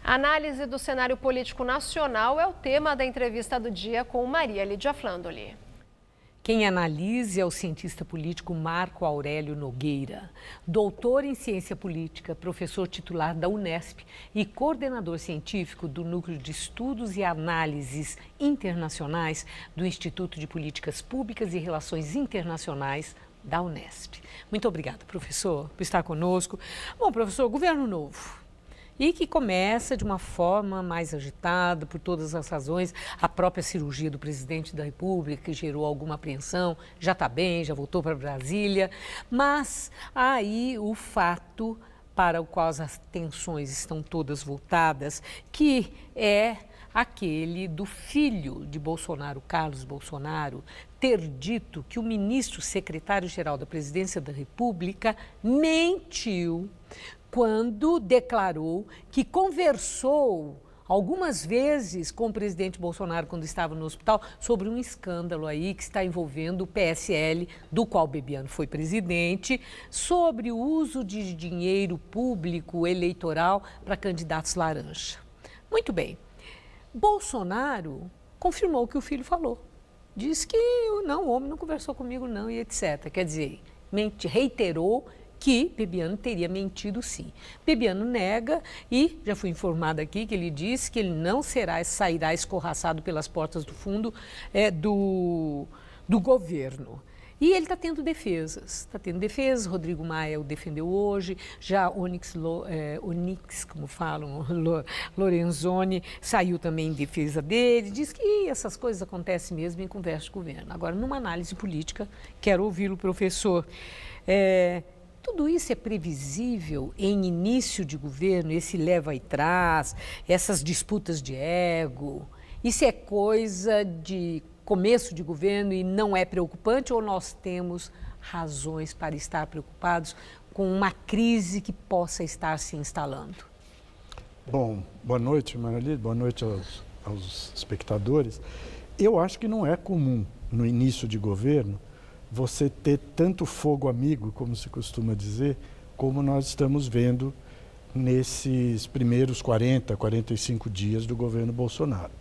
A análise do cenário político nacional é o tema da entrevista do dia com Maria Lídia Flandoli. Quem analisa é o cientista político Marco Aurélio Nogueira, doutor em ciência política, professor titular da Unesp e coordenador científico do Núcleo de Estudos e Análises Internacionais do Instituto de Políticas Públicas e Relações Internacionais da Unesp. Muito obrigada, professor, por estar conosco. Bom, professor, governo novo. E que começa de uma forma mais agitada, por todas as razões. A própria cirurgia do presidente da República, que gerou alguma apreensão, já está bem, já voltou para Brasília. Mas aí o fato para o qual as tensões estão todas voltadas, que é aquele do filho de Bolsonaro, Carlos Bolsonaro, ter dito que o ministro secretário-geral da Presidência da República mentiu quando declarou que conversou algumas vezes com o presidente Bolsonaro quando estava no hospital sobre um escândalo aí que está envolvendo o PSL, do qual Bebiano foi presidente, sobre o uso de dinheiro público eleitoral para candidatos laranja. Muito bem. Bolsonaro confirmou o que o filho falou. Disse que não, o homem não conversou comigo não e etc. Quer dizer, reiterou que Bebiano teria mentido sim. Bebiano nega e já fui informada aqui que ele disse que ele não sairá escorraçado pelas portas do fundo do governo. E ele está tendo defesas, Rodrigo Maia o defendeu hoje, já Onyx, como falam, Lorenzoni saiu também em defesa dele, diz que essas coisas acontecem mesmo em conversa de governo. Agora, numa análise política, quero ouvi-lo, professor. Tudo isso é previsível em início de governo, esse leva e traz, essas disputas de ego? Isso é coisa de começo de governo e não é preocupante ou nós temos razões para estar preocupados com uma crise que possa estar se instalando? Bom, boa noite, Maria, boa noite aos espectadores. Eu acho que não é comum no início de governo você ter tanto fogo amigo, como se costuma dizer, como nós estamos vendo nesses primeiros 40, 45 dias do governo Bolsonaro.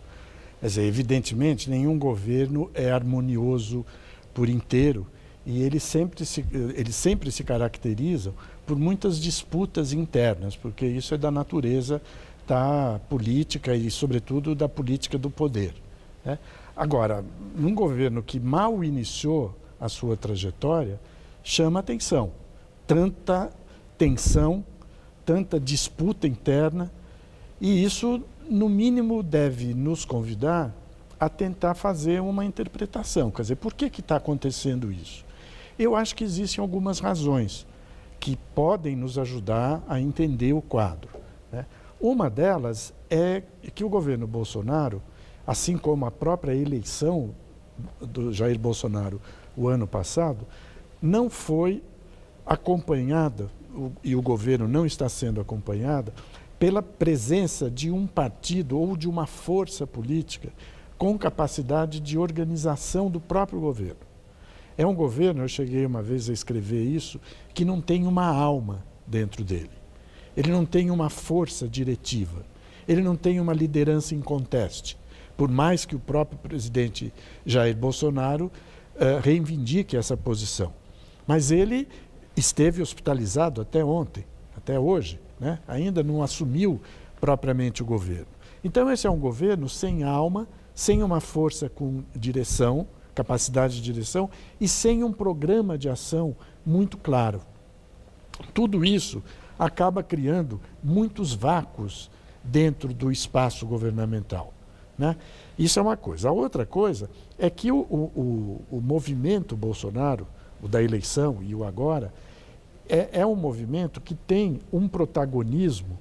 Quer dizer, evidentemente, nenhum governo é harmonioso por inteiro e eles sempre se caracterizam por muitas disputas internas, porque isso é da natureza da política e, sobretudo, da política do poder, né? Agora, num governo que mal iniciou a sua trajetória, chama atenção. Tanta tensão, tanta disputa interna, e isso, no mínimo, deve nos convidar a tentar fazer uma interpretação. Quer dizer, por que está acontecendo isso? Eu acho que existem algumas razões que podem nos ajudar a entender o quadro, né? Uma delas é que o governo Bolsonaro, assim como a própria eleição do Jair Bolsonaro o ano passado, não foi acompanhada, e o governo não está sendo acompanhada, pela presença de um partido ou de uma força política com capacidade de organização do próprio governo. É um governo, eu cheguei uma vez a escrever isso, que não tem uma alma dentro dele. Ele não tem uma força diretiva, ele não tem uma liderança inconteste, por mais que o próprio presidente Jair Bolsonaro reivindique essa posição. Mas ele esteve hospitalizado até ontem, até hoje, né? Ainda não assumiu propriamente o governo. Então esse é um governo sem alma, sem uma força com direção, capacidade de direção e sem um programa de ação muito claro. Tudo isso acaba criando muitos vácuos dentro do espaço governamental, né? Isso é uma coisa. A outra coisa é que o movimento Bolsonaro, o da eleição e o agora, é um movimento que tem um protagonismo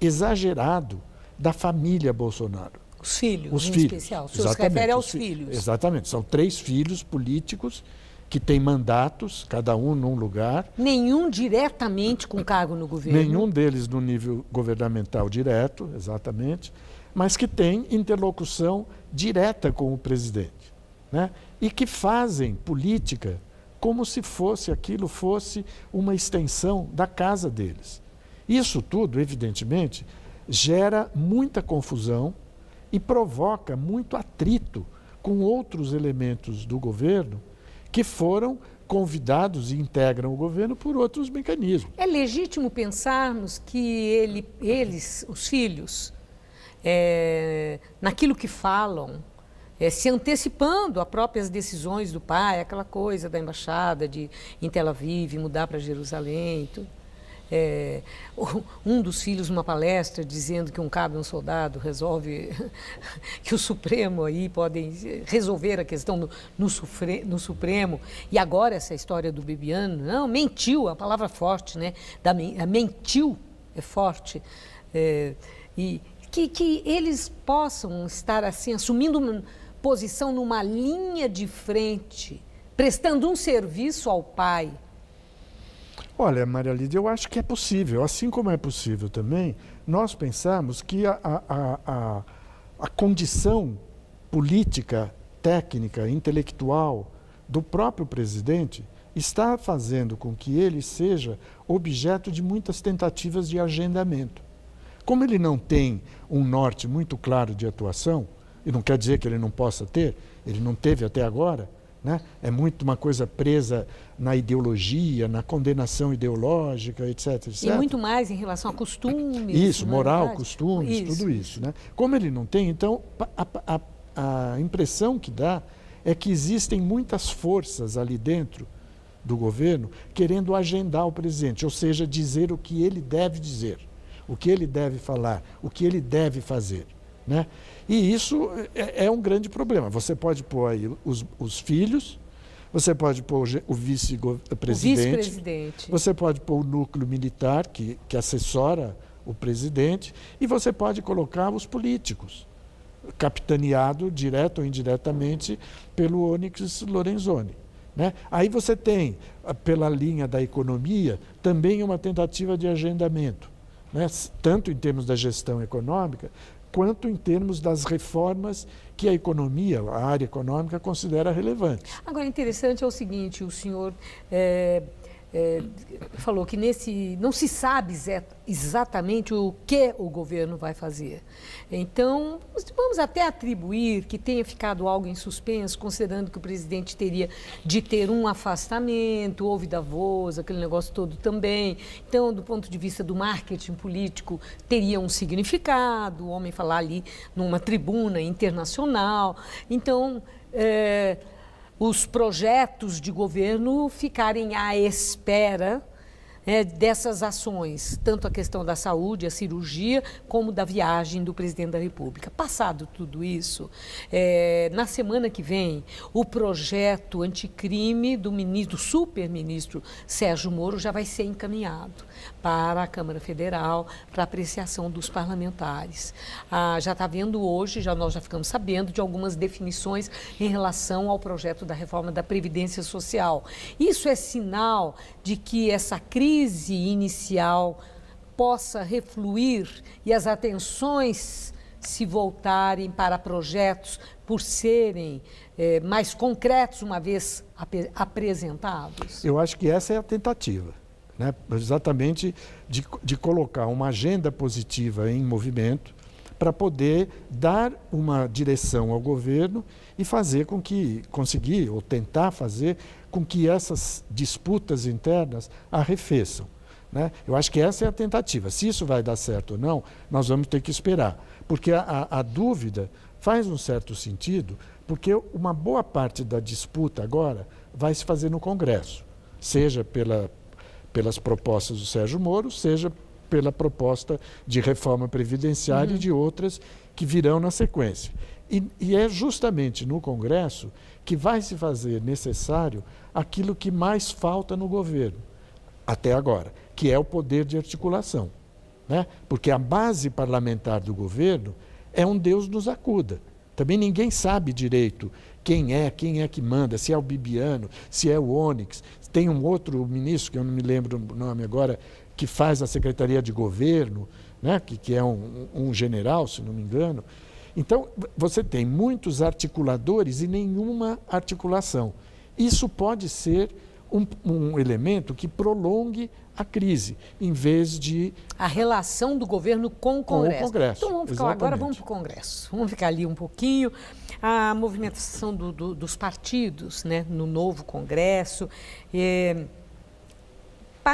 exagerado da família Bolsonaro. Os filhos, em especial. O senhor se refere aos filhos. Exatamente. São 3 filhos políticos que têm mandatos, cada um num lugar. Nenhum diretamente com cargo no governo. Nenhum deles no nível governamental direto, exatamente, mas que têm interlocução direta com o presidente, né? E que fazem política como se aquilo fosse uma extensão da casa deles. Isso tudo, evidentemente, gera muita confusão e provoca muito atrito com outros elementos do governo que foram convidados e integram o governo por outros mecanismos. É legítimo pensarmos que eles, os filhos, naquilo que falam, se antecipando a próprias decisões do pai, aquela coisa da embaixada de em Tel Aviv, mudar para Jerusalém, tudo. Um dos filhos numa palestra dizendo que cabe um soldado resolve que o Supremo aí podem resolver a questão no Supremo, e agora essa história do Bibiano, não, mentiu, a palavra forte, né? Mentiu é forte, e que eles possam estar assim assumindo uma posição numa linha de frente, prestando um serviço ao pai. Olha, Maria Lídia, eu acho que é possível. Assim como é possível também, nós pensamos que a condição política, técnica, intelectual do próprio presidente está fazendo com que ele seja objeto de muitas tentativas de agendamento. Como ele não tem um norte muito claro de atuação, e não quer dizer que ele não possa ter, ele não teve até agora, né? É muito uma coisa presa na ideologia, na condenação ideológica, etc, etc. E muito mais em relação a costumes. Isso, moral, costumes, tudo isso, né? Como ele não tem, então, a impressão que dá é que existem muitas forças ali dentro do governo querendo agendar o presidente, ou seja, dizer o que ele deve dizer, o que ele deve falar, o que ele deve fazer, né? E isso é um grande problema. Você pode pôr aí os filhos, você pode pôr o vice-presidente, você pode pôr o núcleo militar que assessora o presidente, e você pode colocar os políticos, capitaneado direto ou indiretamente pelo Onyx Lorenzoni, né? Aí você tem, pela linha da economia, também uma tentativa de agendamento, né? Tanto em termos da gestão econômica, quanto em termos das reformas que a economia, a área econômica, considera relevantes. Agora, interessante é o seguinte, o senhor falou que não se sabe exatamente o que o governo vai fazer. Então, vamos até atribuir que tenha ficado algo em suspenso, considerando que o presidente teria de ter um afastamento, houve Davos, aquele negócio todo também. Então, do ponto de vista do marketing político, teria um significado, o homem falar ali numa tribuna internacional. Então, os projetos de governo ficarem à espera dessas ações, tanto a questão da saúde, a cirurgia, como da viagem do presidente da República. Passado tudo isso, na semana que vem, o projeto anticrime do super-ministro Sérgio Moro já vai ser encaminhado para a Câmara Federal, para apreciação dos parlamentares. Já está vendo hoje, nós já ficamos sabendo de algumas definições em relação ao projeto da reforma da Previdência Social. Isso é sinal de que essa crise inicial possa refluir e as atenções se voltarem para projetos por serem mais concretos uma vez apresentados? Eu acho que essa é a tentativa, né? Exatamente de colocar uma agenda positiva em movimento para poder dar uma direção ao governo e fazer com que, conseguir ou tentar fazer com que essas disputas internas arrefeçam, né? Eu acho que essa é a tentativa. Se isso vai dar certo ou não, nós vamos ter que esperar. Porque a dúvida faz um certo sentido, porque uma boa parte da disputa agora vai se fazer no Congresso, seja pelas propostas do Sérgio Moro, seja pela proposta de reforma previdenciária e de outras que virão na sequência. E é justamente no Congresso que vai se fazer necessário aquilo que mais falta no governo, até agora, que é o poder de articulação, né? Porque a base parlamentar do governo é um Deus nos acuda. Também ninguém sabe direito quem é que manda, se é o Bibiano, se é o Onyx. Tem um outro ministro, que eu não me lembro o nome agora, que faz a Secretaria de Governo, né? que é um general, se não me engano. Então, você tem muitos articuladores e nenhuma articulação. Isso pode ser um elemento que prolongue a crise, em vez de... A relação do governo com o Congresso. Com o Congresso, Então vamos ficar, agora vamos para o Congresso. Vamos ficar ali um pouquinho. A movimentação dos partidos, né, no novo Congresso,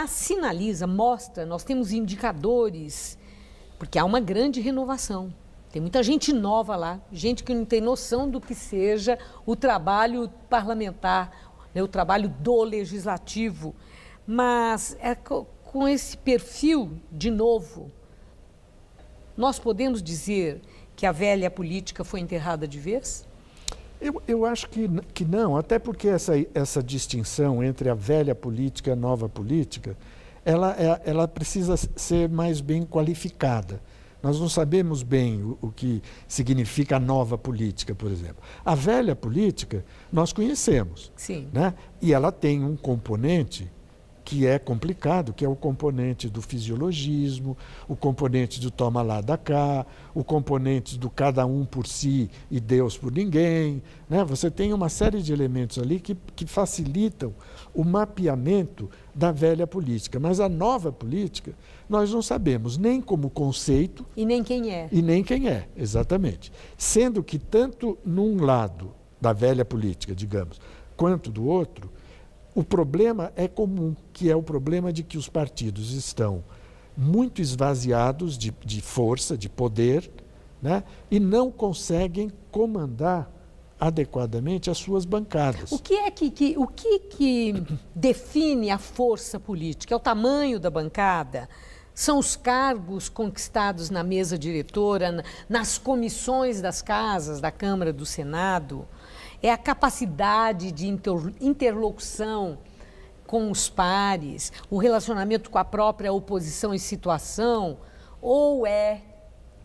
sinaliza, mostra, nós temos indicadores, porque há uma grande renovação. Tem muita gente nova lá, gente que não tem noção do que seja o trabalho parlamentar, né, o trabalho do legislativo. Mas com esse perfil de novo, nós podemos dizer que a velha política foi enterrada de vez? Eu acho que não, até porque essa distinção entre a velha política e a nova política, ela precisa ser mais bem qualificada. Nós não sabemos bem o que significa a nova política, por exemplo. A velha política nós conhecemos. Sim. Né? E ela tem um componente que é complicado, que é o componente do fisiologismo, o componente do toma lá da cá, o componente do cada um por si e Deus por ninguém. Né? Você tem uma série de elementos ali que facilitam o mapeamento da velha política. Mas a nova política, nós não sabemos nem como conceito... E nem quem é. E nem quem é, exatamente. Sendo que tanto num lado da velha política, digamos, quanto do outro, o problema é comum, que é o problema de que os partidos estão muito esvaziados de força, de poder, né? E não conseguem comandar adequadamente as suas bancadas. O que define a força política? É o tamanho da bancada? São os cargos conquistados na mesa diretora, nas comissões das casas, da Câmara, do Senado? É a capacidade de interlocução com os pares, o relacionamento com a própria oposição e situação, ou é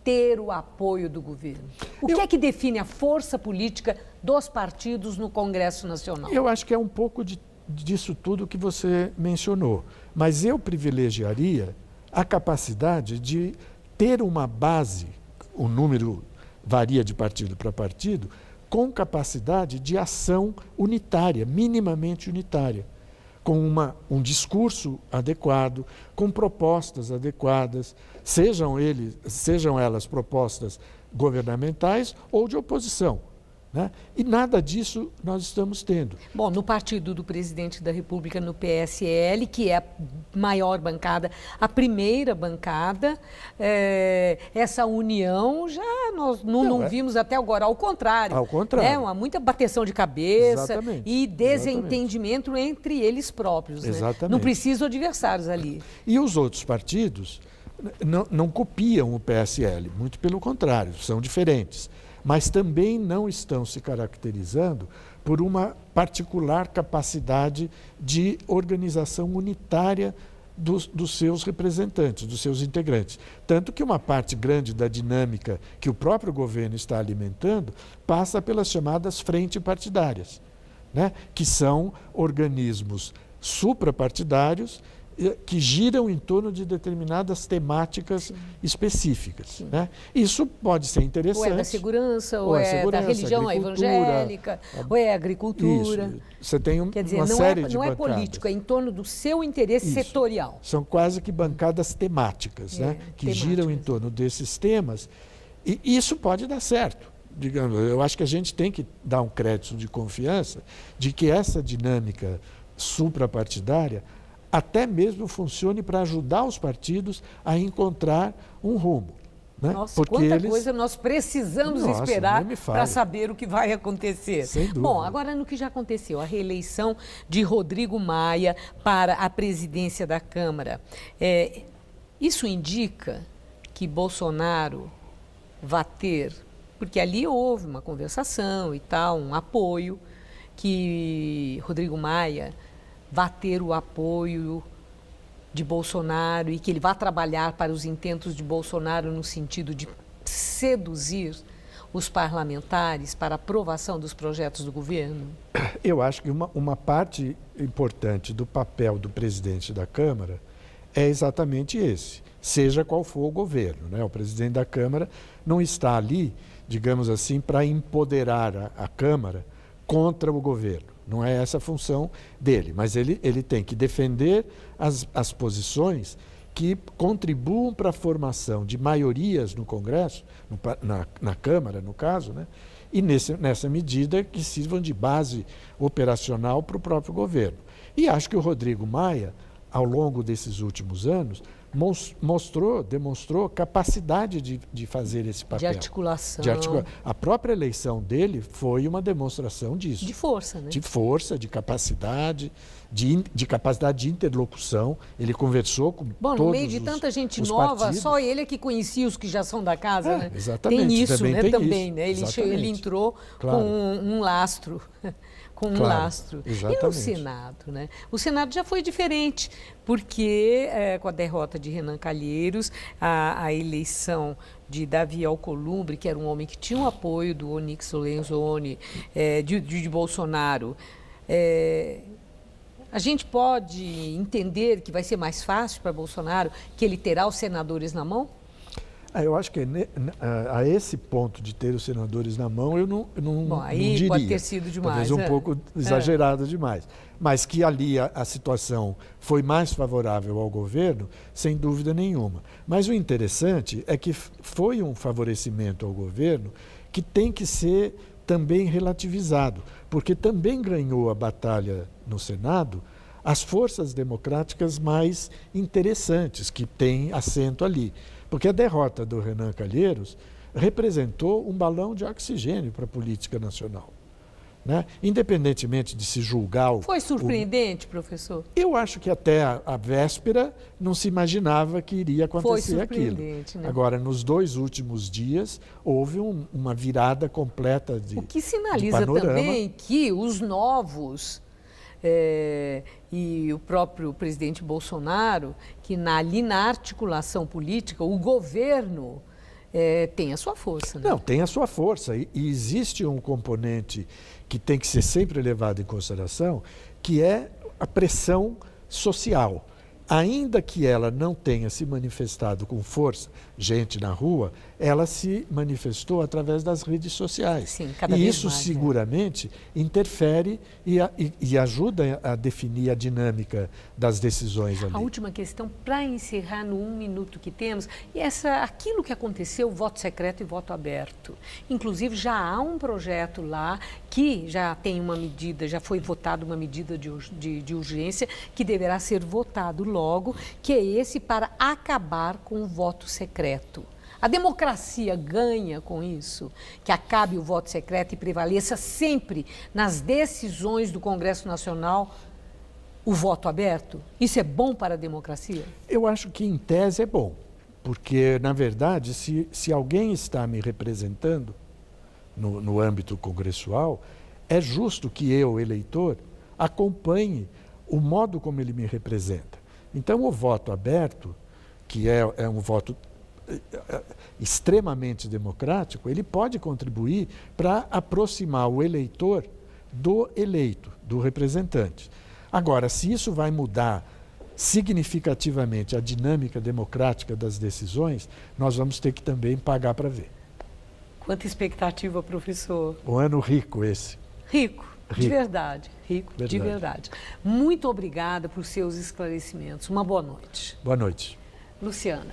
ter o apoio do governo? O que é que define a força política dos partidos no Congresso Nacional? Eu acho que é um pouco disso tudo que você mencionou, mas eu privilegiaria a capacidade de ter uma base, o número varia de partido para partido, com capacidade de ação unitária, minimamente unitária, com um discurso adequado, com propostas adequadas, sejam elas propostas governamentais ou de oposição. Né? E nada disso nós estamos tendo. Bom, no partido do presidente da República, no PSL, que é a maior bancada, a primeira bancada, essa união já nós não vimos até agora, ao contrário. Ao contrário. Né? Muita bateção de cabeça. Exatamente. E desentendimento entre eles próprios. Exatamente. Né? Não precisam adversários ali. E os outros partidos não copiam o PSL, muito pelo contrário, são diferentes. Mas também não estão se caracterizando por uma particular capacidade de organização unitária dos seus representantes, dos seus integrantes. Tanto que uma parte grande da dinâmica que o próprio governo está alimentando passa pelas chamadas frentes partidárias, né? Que são organismos suprapartidários que giram em torno de determinadas temáticas específicas. Né? Isso pode ser interessante. Ou é da segurança, ou é da religião evangélica, ou é agricultura. Isso. Você tem Quer dizer, uma série de não é bancadas. político, é em torno do seu interesse setorial. São quase que bancadas temáticas, né? Que giram em torno desses temas. E isso pode dar certo. Digamos, eu acho que a gente tem que dar um crédito de confiança de que essa dinâmica suprapartidária até mesmo funcione para ajudar os partidos a encontrar um rumo. Né? Nossa, porque quanta coisa nós precisamos esperar para saber o que vai acontecer. Sem dúvida. Bom, agora no que já aconteceu, a reeleição de Rodrigo Maia para a presidência da Câmara. Isso indica que Bolsonaro vai ter, porque ali houve uma conversação e tal, um apoio, que Rodrigo Maia vai ter o apoio de Bolsonaro e que ele vai trabalhar para os intentos de Bolsonaro no sentido de seduzir os parlamentares para a aprovação dos projetos do governo? Eu acho que uma parte importante do papel do presidente da Câmara é exatamente esse, seja qual for o governo. Né? O presidente da Câmara não está ali, digamos assim, para empoderar a Câmara contra o governo. não é essa a função dele, mas ele tem que defender as posições que contribuam para a formação de maiorias no Congresso, na Câmara, no caso, né? E nessa medida que sirvam de base operacional para o próprio governo. E acho que o Rodrigo Maia, ao longo desses últimos anos, demonstrou capacidade de fazer esse papel. De articulação. A própria eleição dele foi uma demonstração disso. De força, né? De força, de capacidade, de capacidade de interlocução. Ele conversou com todos no meio de tanta gente nova, partidos. Só ele é que conhecia os que já são da casa, né? Exatamente. Tem isso, também né? Tem também, isso. né? Ele entrou Claro. com um lastro. Lastro. Exatamente. E no Senado, né? O Senado já foi diferente, porque com a derrota de Renan Calheiros, a eleição de Davi Alcolumbre, que era um homem que tinha o apoio do Onyx Lorenzoni, de Bolsonaro, a gente pode entender que vai ser mais fácil para Bolsonaro, que ele terá os senadores na mão? Eu acho que a esse ponto de ter os senadores na mão, eu não aí não diria. pode ter sido demais. Talvez um pouco exagerado demais. Mas que ali a situação foi mais favorável ao governo, sem dúvida nenhuma. Mas o interessante é que foi um favorecimento ao governo que tem que ser também relativizado, porque também ganhou a batalha no Senado as forças democráticas mais interessantes, que têm assento ali. Porque a derrota do Renan Calheiros representou um balão de oxigênio para a política nacional, né? Independentemente de se julgar... Foi surpreendente, professor? Eu acho que até a véspera não se imaginava que iria acontecer aquilo. Né? Agora, nos 2 últimos dias, houve uma virada completa de panorama. O que sinaliza também que os novos... e o próprio presidente Bolsonaro, que ali na articulação política, o governo tem a sua força. Né? Não, tem a sua força. E existe um componente que tem que ser sempre levado em consideração, que é a pressão social. Ainda que ela não tenha se manifestado com força, gente na rua, ela se manifestou através das redes sociais. Sim, cada e vez isso mais, seguramente interfere e ajuda a definir a dinâmica das decisões ali. A última questão, para encerrar no 1 minuto que temos, aquilo que aconteceu, voto secreto e voto aberto. Inclusive, já há um projeto lá que já tem uma medida, já foi votada uma medida de urgência que deverá ser votado logo, que é esse para acabar com o voto secreto. A democracia ganha com isso, que acabe o voto secreto e prevaleça sempre nas decisões do Congresso Nacional o voto aberto? Isso é bom para a democracia? Eu acho que, em tese, é bom, porque, na verdade, se alguém está me representando no âmbito congressual, é justo que eu, eleitor, acompanhe o modo como ele me representa. Então, o voto aberto, que é um voto extremamente democrático, ele pode contribuir para aproximar o eleitor do eleito, do representante. Agora, se isso vai mudar significativamente a dinâmica democrática das decisões, nós vamos ter que também pagar para ver. Quanta expectativa, professor. Um ano rico esse. Rico. De verdade, rico, Verdade. de verdade. Muito obrigada por seus esclarecimentos. Uma boa noite. Boa noite. Luciana.